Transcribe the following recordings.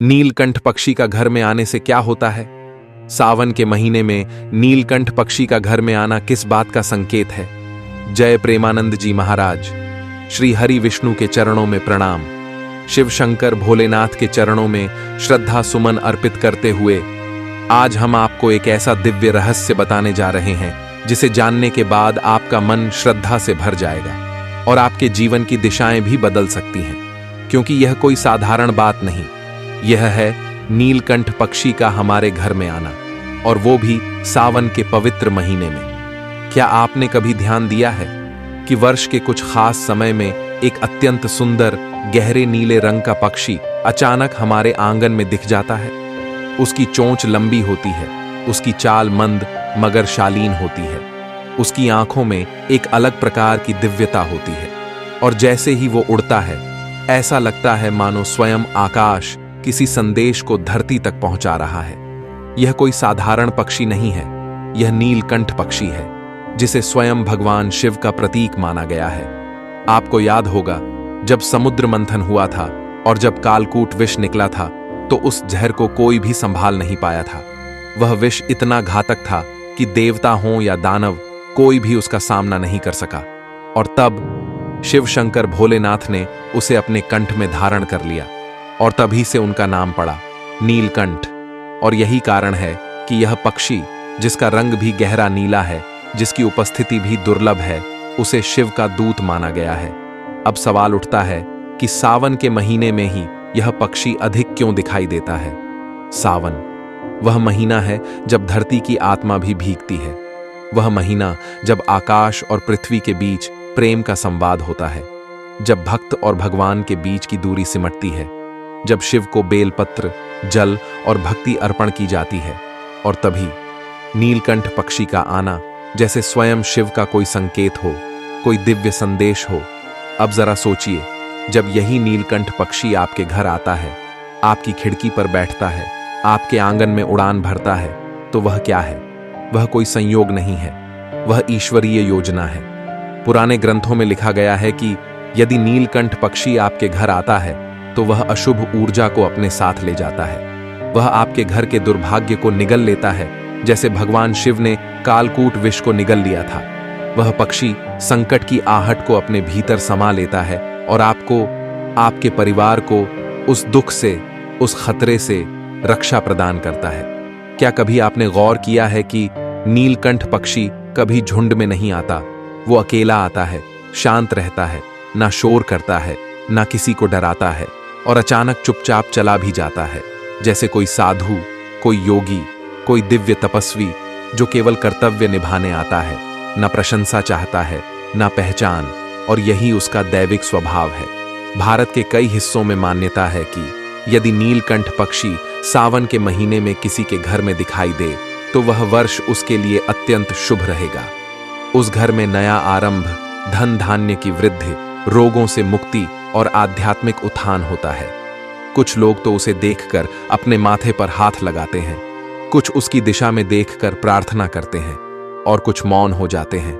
नीलकंठ पक्षी का घर में आने से क्या होता है? सावन के महीने में नीलकंठ पक्षी का घर में आना किस बात का संकेत है? जय प्रेमानंद जी महाराज। श्री हरि विष्णु के चरणों में प्रणाम। शिव शंकर भोलेनाथ के चरणों में श्रद्धा सुमन अर्पित करते हुए आज हम आपको एक ऐसा दिव्य रहस्य बताने जा रहे हैं जिसे जानने के बाद आपका मन श्रद्धा से भर जाएगा और आपके जीवन की दिशाएं भी बदल सकती हैं, क्योंकि यह कोई साधारण बात नहीं। यह है नीलकंठ पक्षी का हमारे घर में आना, और वो भी सावन के पवित्र महीने में। क्या आपने कभी ध्यान दिया है कि वर्ष के कुछ खास समय में एक अत्यंत सुंदर गहरे नीले रंग का पक्षी अचानक हमारे आंगन में दिख जाता है? उसकी चोंच लंबी होती है, उसकी चाल मंद मगर शालीन होती है, उसकी आंखों में एक अलग प्रकार की दिव्यता होती है, और जैसे ही वो उड़ता है ऐसा लगता है मानो स्वयं आकाश किसी संदेश को धरती तक पहुंचा रहा है। यह कोई साधारण पक्षी नहीं है, यह नीलकंठ पक्षी है जिसे स्वयं भगवान शिव का प्रतीक माना गया है। आपको याद होगा जब समुद्र मंथन हुआ था और जब कालकूट विष निकला था तो उस जहर को कोई भी संभाल नहीं पाया था। वह विष इतना घातक था कि देवता हों या दानव कोई भी उसका सामना नहीं कर सका, और तब शिव शंकर भोलेनाथ ने उसे अपने कंठ में धारण कर लिया और तभी से उनका नाम पड़ा नीलकंठ। और यही कारण है कि यह पक्षी, जिसका रंग भी गहरा नीला है, जिसकी उपस्थिति भी दुर्लभ है, उसे शिव का दूत माना गया है। अब सवाल उठता है कि सावन के महीने में ही यह पक्षी अधिक क्यों दिखाई देता है? सावन वह महीना है जब धरती की आत्मा भी भीगती है, वह महीना जब आकाश और पृथ्वी के बीच प्रेम का संवाद होता है, जब भक्त और भगवान के बीच की दूरी सिमटती है, जब शिव को बेलपत्र, जल और भक्ति अर्पण की जाती है। और तभी नीलकंठ पक्षी का आना जैसे स्वयं शिव का कोई संकेत हो, कोई दिव्य संदेश हो। अब जरा सोचिए, जब यही नीलकंठ पक्षी आपके घर आता है, आपकी खिड़की पर बैठता है, आपके आंगन में उड़ान भरता है, तो वह क्या है? वह कोई संयोग नहीं है, वह ईश्वरीय योजना है। पुराने ग्रंथों में लिखा गया है कि यदि नीलकंठ पक्षी आपके घर आता है तो वह अशुभ ऊर्जा को अपने साथ ले जाता है। वह आपके घर के दुर्भाग्य को निगल लेता है, जैसे भगवान शिव ने कालकूट विष को निगल लिया था। वह पक्षी संकट की आहट को अपने भीतर समा लेता है और आपको, आपके परिवार को उस दुख से, उस खतरे से रक्षा प्रदान करता है। क्या कभी आपने गौर किया है कि नीलकंठ पक्षी कभी झुंड में नहीं आता? वो अकेला आता है, शांत रहता है, ना शोर करता है, ना किसी को डराता है, और अचानक चुपचाप चला भी जाता है, जैसे कोई साधु, कोई योगी, कोई दिव्य तपस्वी जो केवल कर्तव्य निभाने आता है, ना प्रशंसा चाहता है, ना पहचान, और यही उसका दैविक स्वभाव है। भारत के कई हिस्सों में मान्यता है कि यदि नीलकंठ पक्षी सावन के महीने में किसी के घर में दिखाई दे तो वह वर्ष उसके लिए अत्यंत शुभ रहेगा। उस घर में नया आरंभ, धन धान्य की वृद्धि, रोगों से मुक्ति और आध्यात्मिक उत्थान होता है। कुछ लोग तो उसे देखकर अपने माथे पर हाथ लगाते हैं, कुछ उसकी दिशा में देखकर प्रार्थना करते हैं, और कुछ मौन हो जाते हैं,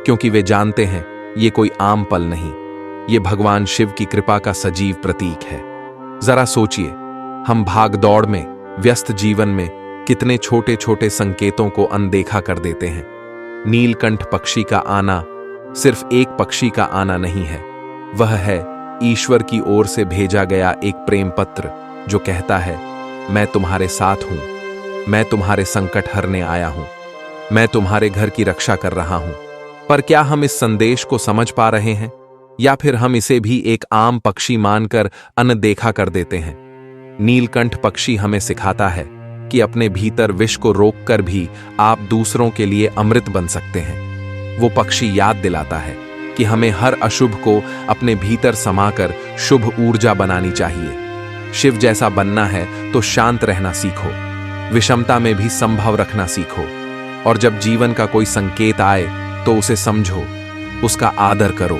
क्योंकि वे जानते हैं ये कोई आम पल नहीं, ये भगवान शिव की कृपा का सजीव प्रतीक है। जरा सोचिए, हम भाग दौड़ में, व्यस्त जीवन में कितने छोटे छोटे संकेतों को अनदेखा कर देते हैं। नीलकंठ पक्षी का आना सिर्फ एक पक्षी का आना नहीं है, वह है ईश्वर की ओर से भेजा गया एक प्रेम पत्र जो कहता है, मैं तुम्हारे साथ हूं, मैं तुम्हारे संकट हरने आया हूं, मैं तुम्हारे घर की रक्षा कर रहा हूं। पर क्या हम इस संदेश को समझ पा रहे हैं, या फिर हम इसे भी एक आम पक्षी मानकर अनदेखा कर देते हैं? नीलकंठ पक्षी हमें सिखाता है कि अपने भीतर विष को रोककर भी आप दूसरों के लिए अमृत बन सकते हैं। वो पक्षी याद दिलाता है कि हमें हर अशुभ को अपने भीतर समाकर शुभ ऊर्जा बनानी चाहिए। शिव जैसा बनना है तो शांत रहना सीखो, विषमता में भी संभव रखना सीखो, और जब जीवन का कोई संकेत आए तो उसे समझो, उसका आदर करो।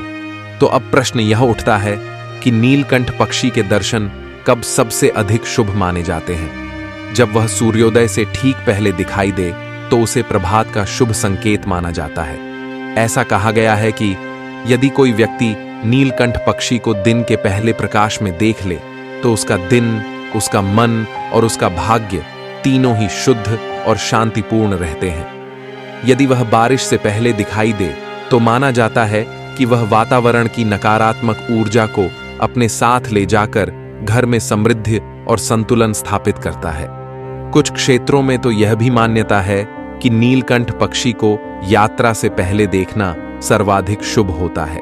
तो अब प्रश्न यह उठता है कि नीलकंठ पक्षी के दर्शन कब सबसे अधिक शुभ माने जाते हैं? जब वह सूर्योदय से ठीक पहले दिखाई दे तो उसे प्रभात का शुभ संकेत माना जाता है। ऐसा कहा गया है कि यदि कोई व्यक्ति नीलकंठ पक्षी को दिन के पहले प्रकाश में देख ले तो उसका दिन उसका मन और उसका भाग्य तीनों ही शुद्ध और शांतिपूर्ण रहते हैं। यदि वह बारिश से पहले दिखाई दे तो माना जाता है कि वह वातावरण की नकारात्मक ऊर्जा को अपने साथ ले जाकर घर में समृद्धि और संतुलन स्थापित करता है। कुछ क्षेत्रों में तो यह भी मान्यता है कि नीलकंठ पक्षी को यात्रा से पहले देखना सर्वाधिक शुभ होता है।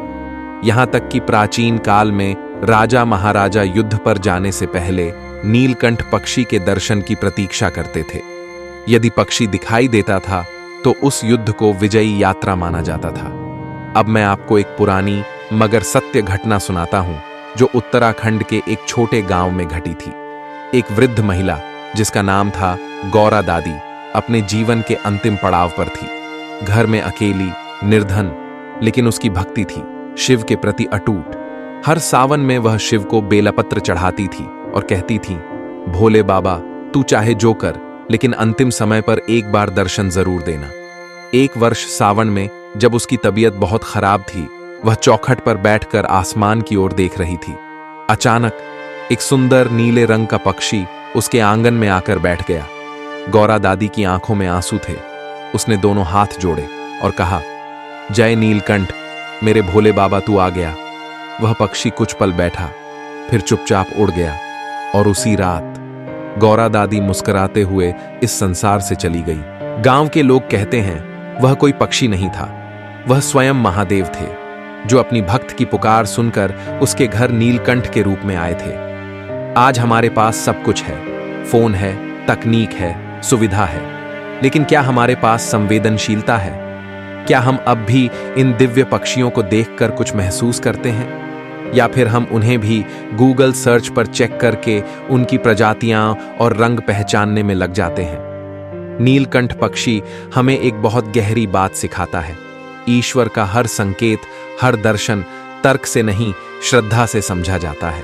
यहां तक कि प्राचीन काल में राजा महाराजा युद्ध पर जाने से पहले नीलकंठ पक्षी के दर्शन की प्रतीक्षा करते थे। यदि पक्षी दिखाई देता था तो उस युद्ध को विजयी यात्रा माना जाता था। अब मैं आपको एक पुरानी मगर सत्य घटना सुनाता हूं जो उत्तराखंड के एक छोटे गांव में घटी थी। एक वृद्ध महिला जिसका नाम था गौरा दादी अपने जीवन के अंतिम पड़ाव पर थी। घर में अकेली, निर्धन, लेकिन उसकी भक्ति थी शिव के प्रति अटूट। हर सावन में वह शिव को बेलपत्र चढ़ाती थी और कहती थी, भोले बाबा तू चाहे जो कर, लेकिन अंतिम समय पर एक बार दर्शन जरूर देना। एक वर्ष सावन में जब उसकी तबीयत बहुत खराब थी, वह चौखट पर बैठकर आसमान की ओर देख रही थी। अचानक एक सुंदर नीले रंग का पक्षी उसके आंगन में आकर बैठ गया। गौरा दादी की आंखों में आंसू थे। उसने दोनों हाथ जोड़े और कहा, जय नीलकंठ, मेरे भोले बाबा तू आ गया। वह पक्षी कुछ पल बैठा, फिर चुपचाप उड़ गया और उसी रात गौरा दादी मुस्कुराते हुए इस संसार से चली गई। गांव के लोग कहते हैं वह कोई पक्षी नहीं था, वह स्वयं महादेव थे जो अपनी भक्त की पुकार सुनकर उसके घर नीलकंठ के रूप में आए थे। आज हमारे पास सब कुछ है, फोन है, तकनीक है, सुविधा है, लेकिन क्या हमारे पास संवेदनशीलता है? क्या हम अब भी इन दिव्य पक्षियों को देखकर कुछ महसूस करते हैं, या फिर हम उन्हें भी गूगल सर्च पर चेक करके उनकी प्रजातियां और रंग पहचानने में लग जाते हैं? नीलकंठ पक्षी हमें एक बहुत गहरी बात सिखाता है। ईश्वर का हर संकेत, हर दर्शन तर्क से नहीं, श्रद्धा से समझा जाता है।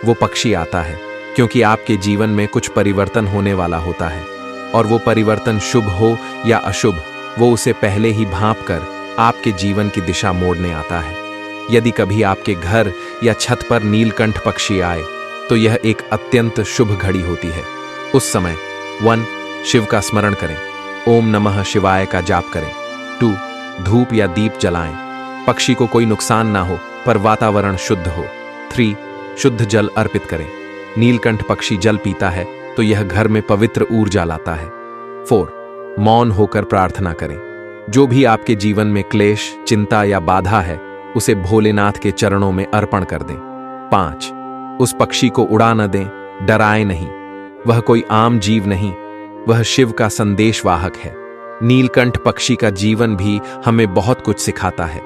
वो पक्षी आता है क्योंकि आपके जीवन में कुछ परिवर्तन होने वाला होता है, और वो परिवर्तन शुभ हो या अशुभ, वो उसे पहले ही भांप कर आपके जीवन की दिशा मोड़ने आता है। यदि कभी आपके घर या छत पर नीलकंठ पक्षी आए तो यह एक अत्यंत शुभ घड़ी होती है। उस समय 1. शिव का स्मरण करें, ओम नमः शिवाय का जाप करें। 2. धूप या दीप जलाएं, पक्षी को कोई नुकसान ना हो पर वातावरण शुद्ध हो। 3. शुद्ध जल अर्पित करें, नीलकंठ पक्षी जल पीता है तो यह घर में पवित्र ऊर्जा लाता है। 4. मौन होकर प्रार्थना करें, जो भी आपके जीवन में क्लेश, चिंता या बाधा है उसे भोलेनाथ के चरणों में अर्पण कर दें। 5. उस पक्षी को उड़ा न दें, डराए नहीं, वह कोई आम जीव नहीं, वह शिव का संदेशवाहक है। नीलकंठ पक्षी का जीवन भी हमें बहुत कुछ सिखाता है।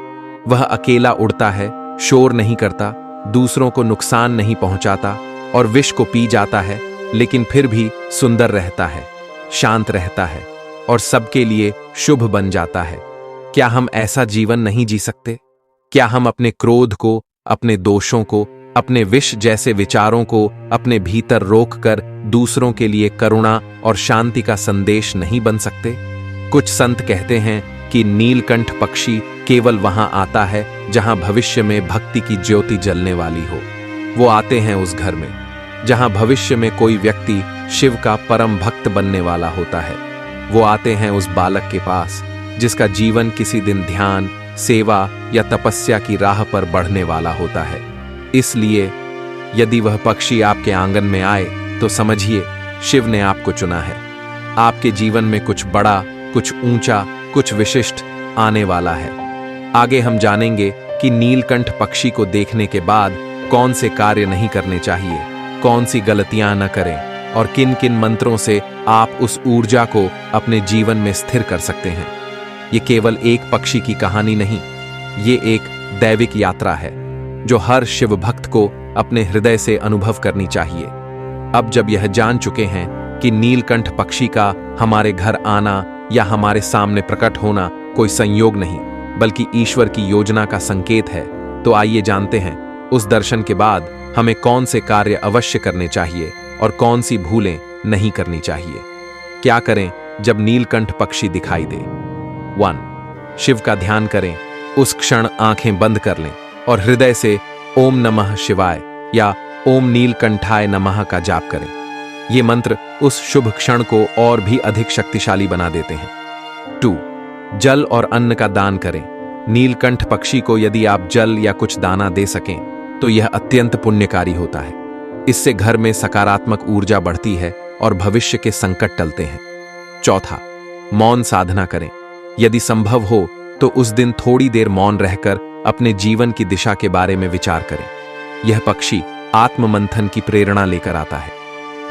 वह अकेला उड़ता है, शोर नहीं करता, दूसरों को नुकसान नहीं पहुंचाता और विष को पी जाता है, लेकिन फिर भी सुंदर रहता है, शांत रहता है और सबके लिए शुभ बन जाता है। क्या हम ऐसा जीवन नहीं जी सकते? क्या हम अपने क्रोध को, अपने दोषों को, अपने विष जैसे विचारों को अपने भीतर रोककर दूसरों के लिए करुणा और शांति का संदेश नहीं बन सकते? कुछ संत कहते हैं कि नीलकंठ पक्षी केवल वहां आता है जहां भविष्य में भक्ति की ज्योति जलने वाली हो। वो आते हैं उस घर में जहां भविष्य में कोई व्यक्ति शिव का परम भक्त बनने वाला होता है। वो आते हैं उस बालक के पास जिसका जीवन किसी दिन ध्यान, सेवा या तपस्या की राह पर बढ़ने वाला होता है। इसलिए यदि वह पक्षी आपके आंगन में आए तो समझिए शिव ने आपको चुना है। आपके जीवन में कुछ बड़ा, कुछ ऊंचा, कुछ विशिष्ट आने वाला है। आगे हम जानेंगे कि नीलकंठ पक्षी को देखने के बाद कौन से कार्य नहीं करने चाहिए, कौन सी गलतियां न करें और किन किन मंत्रों से आप उस ऊर्जा को अपने जीवन में स्थिर कर सकते हैं। ये केवल एक पक्षी की कहानी नहीं, ये एक दैविक यात्रा है जो हर शिव भक्त को अपने हृदय से अनुभव करनी चाहिए। अब जब यह जान चुके हैं कि नीलकंठ पक्षी का हमारे घर आना या हमारे सामने प्रकट होना कोई संयोग नहीं बल्कि ईश्वर की योजना का संकेत है, तो आइए जानते हैं उस दर्शन के बाद हमें कौन से कार्य अवश्य करने चाहिए और कौन सी भूलें नहीं करनी चाहिए। क्या करें जब नीलकंठ पक्षी दिखाई दे? 1. शिव का ध्यान करें। उस क्षण आंखें बंद कर लें और हृदय से ओम नमः शिवाय या ओम नीलकंठाय नमः का जाप करें। ये मंत्र उस शुभ क्षण को और भी अधिक शक्तिशाली बना देते हैं। 2. जल और अन्न का दान करें। नीलकंठ पक्षी को यदि आप जल या कुछ दाना दे सकें तो यह अत्यंत पुण्यकारी होता है। इससे घर में सकारात्मक ऊर्जा बढ़ती है और भविष्य के संकट टलते हैं। 4. मौन साधना करें। यदि संभव हो तो उस दिन थोड़ी देर मौन रहकर अपने जीवन की दिशा के बारे में विचार करें। यह पक्षी आत्ममंथन की प्रेरणा लेकर आता है।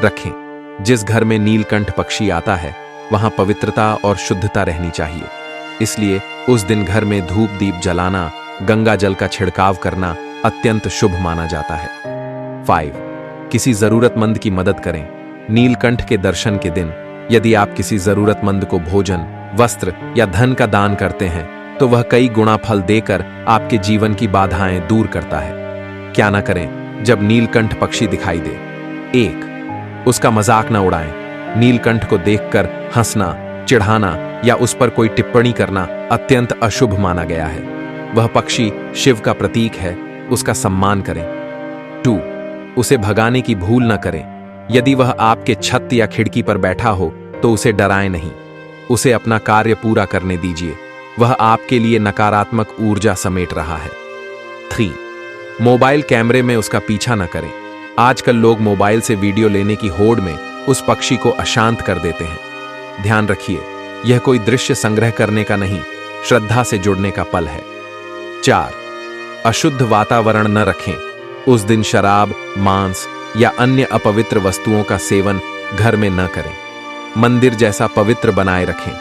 रखें। जिस घर में नीलकंठ पक्षी आता है वहां पवित्रता और शुद्धता रहनी चाहिए, इसलिए उस दिन घर में धूप दीप जलाना, गंगा जल का छिड़काव करना अत्यंत शुभ माना जाता है। 5. किसी जरूरतमंद की मदद करें। नीलकंठ के दर्शन के दिन यदि आप किसी जरूरतमंद को भोजन, वस्त्र या धन का दान करते हैं तो वह कई गुणा फल देकर आपके जीवन की बाधाएं दूर करता है। क्या ना करें जब नीलकंठ पक्षी दिखाई दे। 1. उसका मजाक न उड़ाएं। नीलकंठ को देखकर हंसना, चिढ़ाना या उस पर कोई टिप्पणी करना अत्यंत अशुभ माना गया है। वह पक्षी शिव का प्रतीक है, उसका सम्मान करें। 2. उसे भगाने की भूल न करें। यदि वह आपके छत या खिड़की पर बैठा हो तो उसे डराएं नहीं, उसे अपना कार्य पूरा करने दीजिए। वह आपके लिए नकारात्मक ऊर्जा समेट रहा है। 3. मोबाइल कैमरे में उसका पीछा न करें। आजकल लोग मोबाइल से वीडियो लेने की होड़ में उस पक्षी को अशांत कर देते हैं। ध्यान रखिए, यह कोई दृश्य संग्रह करने का नहीं, श्रद्धा से जुड़ने का पल है। 4. अशुद्ध वातावरण न रखें। उस दिन शराब, मांस या अन्य अपवित्र वस्तुओं का सेवन घर में न करें। मंदिर जैसा पवित्र बनाए रखें।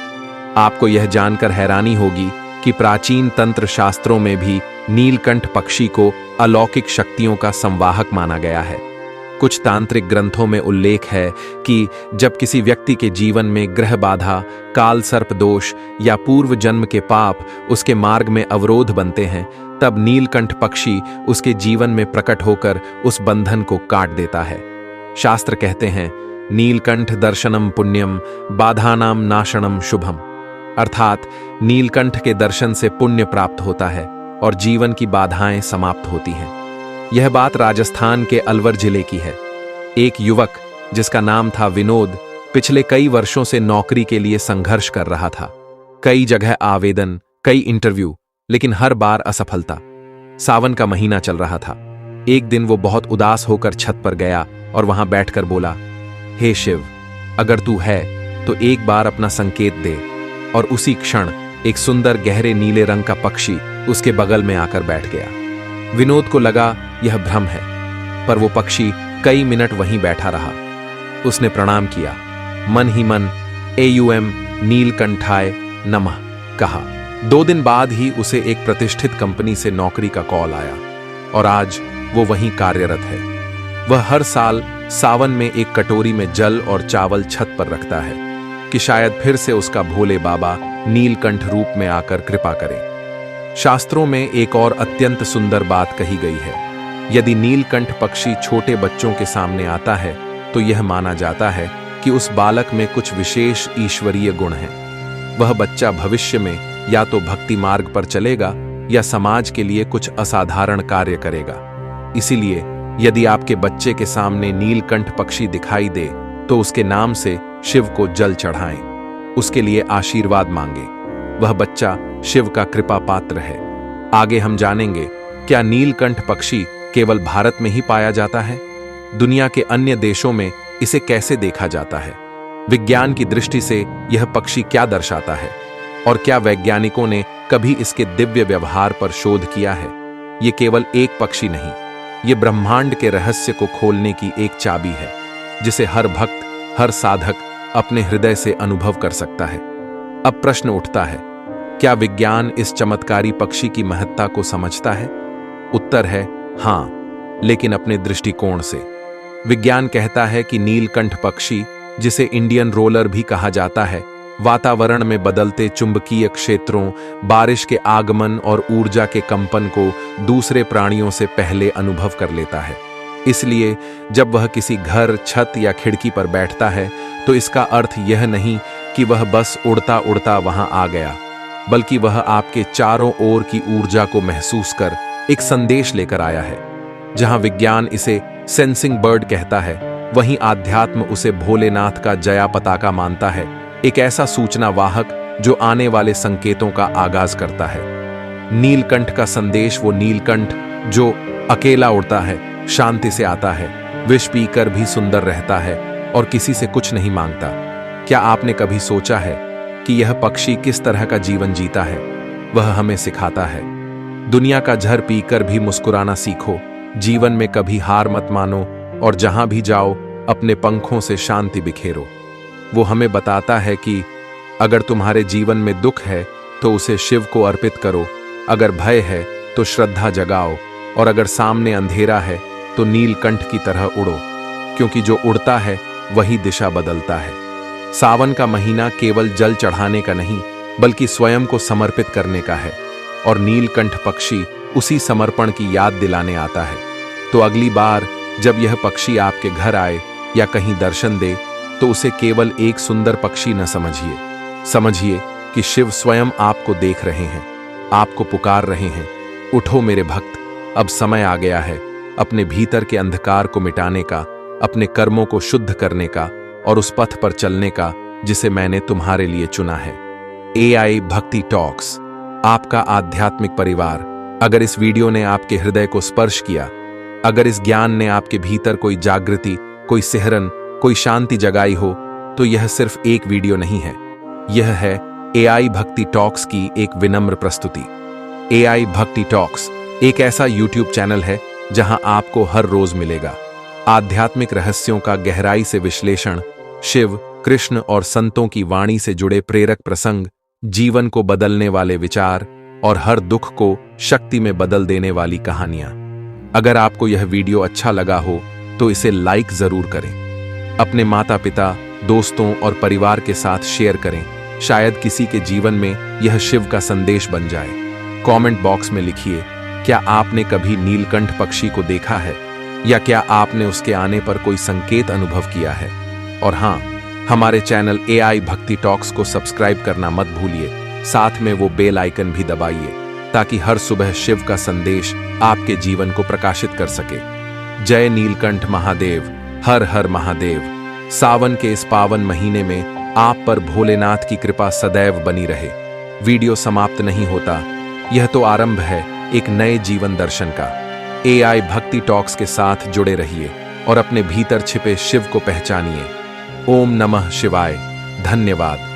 आपको यह जानकर हैरानी होगी कि प्राचीन तंत्र शास्त्रों में भी नीलकंठ पक्षी को अलौकिक शक्तियों का संवाहक माना गया है। कुछ तांत्रिक ग्रंथों में उल्लेख है कि जब किसी व्यक्ति के जीवन में ग्रह बाधा, काल सर्प दोष या पूर्व जन्म के पाप उसके मार्ग में अवरोध बनते हैं, तब नीलकंठ पक्षी उसके जीवन में प्रकट होकर उस बंधन को काट देता है। शास्त्र कहते हैं, नीलकंठ दर्शनम पुण्यम बाधानाम नाशनम शुभम, अर्थात नीलकंठ के दर्शन से पुण्य प्राप्त होता है और जीवन की बाधाएं समाप्त होती हैं। यह बात राजस्थान के अलवर जिले की है। एक युवक जिसका नाम था विनोद पिछले कई वर्षों से नौकरी के लिए संघर्ष कर रहा था। कई जगह आवेदन, कई इंटरव्यू, लेकिन हर बार असफलता। सावन का महीना चल रहा था। एक दिन वो बहुत उदास होकर छत पर गया और वहां बैठकर बोला, हे शिव, अगर तू है तो एक बार अपना संकेत दे। और उसी क्षण एक सुंदर गहरे नीले रंग का पक्षी उसके बगल में आकर बैठ गया। विनोद को लगा यह भ्रम है, पर वो पक्षी कई मिनट वहीं बैठा रहा। उसने प्रणाम किया, मन ही मन एयुएम नीलकंठाय नमः कहा। 2 दिन बाद ही उसे एक प्रतिष्ठित कंपनी से नौकरी का कॉल आया और आज वो वहीं कार्यरत है। वह हर साल सावन में एक कटोरी में जल और चावल छत पर रखता है कि शायद फिर से उसका भोले बाबा नीलकंठ रूप में आकर कृपा करें। शास्त्रों में एक और अत्यंत सुंदर बात कही गई है। यदि नीलकंठ पक्षी छोटे बच्चों के सामने आता है तो यह माना जाता है कि उस बालक में कुछ विशेष ईश्वरीय गुण हैं। वह बच्चा भविष्य में या तो भक्ति मार्ग पर चलेगा या समाज के लिए कुछ असाधारण कार्य करेगा। इसीलिए यदि आपके बच्चे के सामने नीलकंठ पक्षी दिखाई दे तो उसके नाम से शिव को जल चढ़ाएं, उसके लिए आशीर्वाद मांगे। वह बच्चा शिव का कृपा पात्र है। आगे हम जानेंगे, क्या नीलकंठ पक्षी केवल भारत में ही पाया जाता है? दुनिया के अन्य देशों में इसे कैसे देखा जाता है? विज्ञान की दृष्टि से यह पक्षी क्या दर्शाता है? और क्या वैज्ञानिकों ने कभी इसके दिव्य व्यवहार पर शोध किया है? ये केवल एक पक्षी नहीं, ये ब्रह्मांड के रहस्य को खोलने की एक चाबी है, जिसे हर भक्त, हर साधक अपने हृदय से अनुभव कर सकता है। अब प्रश्न उठता है, क्या विज्ञान इस चमत्कारी पक्षी की महत्ता को समझता है? उत्तर है हां, लेकिन अपने दृष्टिकोण से। विज्ञान कहता है कि नीलकंठ पक्षी, जिसे इंडियन रोलर भी कहा जाता है, वातावरण में बदलते चुंबकीय क्षेत्रों, बारिश के आगमन और ऊर्जा के कंपन को दूसरे प्राणियों से पहले अनुभव कर लेता है। इसलिए जब वह किसी घर, छत या खिड़की पर बैठता है तो इसका अर्थ यह नहीं कि वह बस उड़ता उड़ता वहां आ गया, बल्कि वह आपके चारों ओर की ऊर्जा को महसूस कर एक संदेश लेकर आया है। जहां विज्ञान इसे सेंसिंग बर्ड कहता है, वहीं आध्यात्म उसे भोलेनाथ का जया पताका मानता है, एक ऐसा सूचना वाहक जो आने वाले संकेतों का आगाज करता है। नीलकंठ का संदेश वो नीलकंठ जो अकेला उड़ता है, शांति से आता है, विष पीकर भी सुंदर रहता है और किसी से कुछ नहीं मांगता। क्या आपने कभी सोचा है कि यह पक्षी किस तरह का जीवन जीता है? वह हमें सिखाता है, दुनिया का झर पीकर भी मुस्कुराना सीखो, जीवन में कभी हार मत मानो और जहां भी जाओ अपने पंखों से शांति बिखेरो। वो हमें बताता है कि अगर तुम्हारे जीवन में दुख है तो उसे शिव को अर्पित करो, अगर भय है तो श्रद्धा जगाओ और अगर सामने अंधेरा है तो नीलकंठ की तरह उड़ो, क्योंकि जो उड़ता है वही दिशा बदलता है। सावन का महीना केवल जल चढ़ाने का नहीं बल्कि स्वयं को समर्पित करने का है और नीलकंठ पक्षी उसी समर्पण की याद दिलाने आता है। तो अगली बार जब यह पक्षी आपके घर आए या कहीं दर्शन दे तो उसे केवल एक सुंदर पक्षी न समझिए कि शिव स्वयं आपको देख रहे हैं, आपको पुकार रहे हैं। उठो मेरे भक्त, अब समय आ गया है अपने भीतर के अंधकार को मिटाने का, अपने कर्मों को शुद्ध करने का और उस पथ पर चलने का जिसे मैंने तुम्हारे लिए चुना है। AI भक्ति टॉक्स, आपका आध्यात्मिक परिवार। अगर इस वीडियो ने आपके हृदय को स्पर्श किया, अगर इस ज्ञान ने आपके भीतर कोई जागृति, कोई सिहरन, कोई शांति जगाई हो, तो यह सिर्फ एक वीडियो नहीं है, यह है AI भक्ति टॉक्स की एक विनम्र प्रस्तुति। AI भक्ति टॉक्स एक ऐसा YouTube चैनल है जहां आपको हर रोज मिलेगा आध्यात्मिक रहस्यों का गहराई से विश्लेषण, शिव, कृष्ण और संतों की वाणी से जुड़े प्रेरक प्रसंग, जीवन को बदलने वाले विचार और हर दुख को शक्ति में बदल देने वाली कहानियां। अगर आपको यह वीडियो अच्छा लगा हो तो इसे लाइक जरूर करें, अपने माता पिता, दोस्तों और परिवार के साथ शेयर करें, शायद किसी के जीवन में यह शिव का संदेश बन जाए। कमेंट बॉक्स में लिखिए, क्या आपने कभी नीलकंठ पक्षी को देखा है या क्या आपने उसके आने पर कोई संकेत अनुभव किया है? और हाँ, हमारे चैनल AI भक्ति टॉक्स को सब्सक्राइब करना मत भूलिए, साथ में वो बेल आइकन भी दबाइए ताकि हर सुबह शिव का संदेश आपके जीवन को प्रकाशित कर सके। जय नीलकंठ महादेव, हर हर महादेव। सावन के इस पावन महीने में आप पर भोलेनाथ की कृपा सदैव बनी रहे। वीडियो समाप्त नहीं होता, यह तो आरंभ है एक नए जीवन दर्शन का। AI भक्ति टॉक्स के साथ जुड़े रहिए और अपने भीतर छिपे शिव को पहचानिए। ओम नमः शिवाय। धन्यवाद।